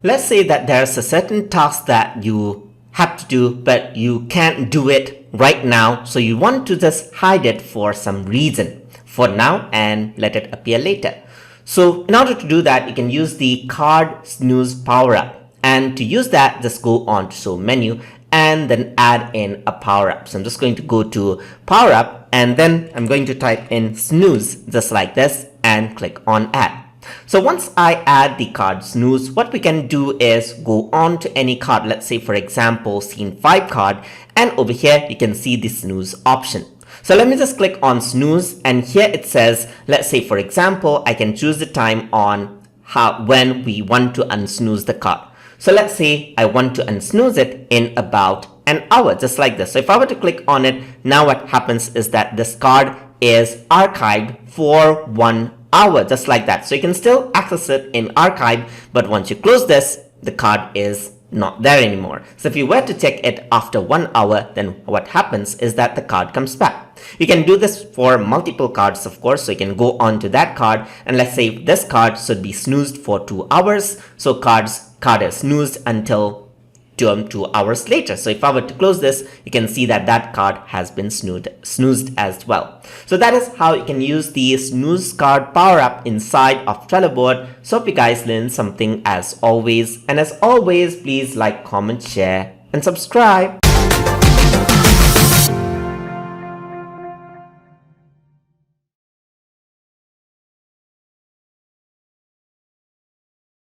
Let's say that there's a certain task that you have to do, but you can't do it right now. So you want to just hide it for some reason for now and let it appear later. So in order to do that, you can use the Card Snooze Power Up. And to use that, just go on to Show menu and then add in a power up. So I'm just going to go to Power Up and then I'm going to type in Snooze just like this and click on Add. So once I add the card Snooze, what we can do is go on to any card. Let's say, for example, Scene 5 card, and over here you can see the Snooze option. So let me just click on Snooze, and here it says, let's say, for example, I can choose the time on when we want to unsnooze the card. So let's say I want to unsnooze it in about an hour, just like this. So if I were to click on it, now what happens is that this card is archived for 1 hour, just like that. So you can still access it in archive, but once you close this, the card is not there anymore. So if you were to check it after 1 hour, then what happens is that the card comes back. You can do this for multiple cards, of course. So you can go on to that card, and let's say this card should be snoozed for 2 hours. So card is snoozed until 2 hours later. So if I were to close this, you can see that that card has been snoozed as well. So that is how you can use the Snooze Card Power Up inside of Trello board. So hope you guys learned something as always. And as always, please like, comment, share, and subscribe.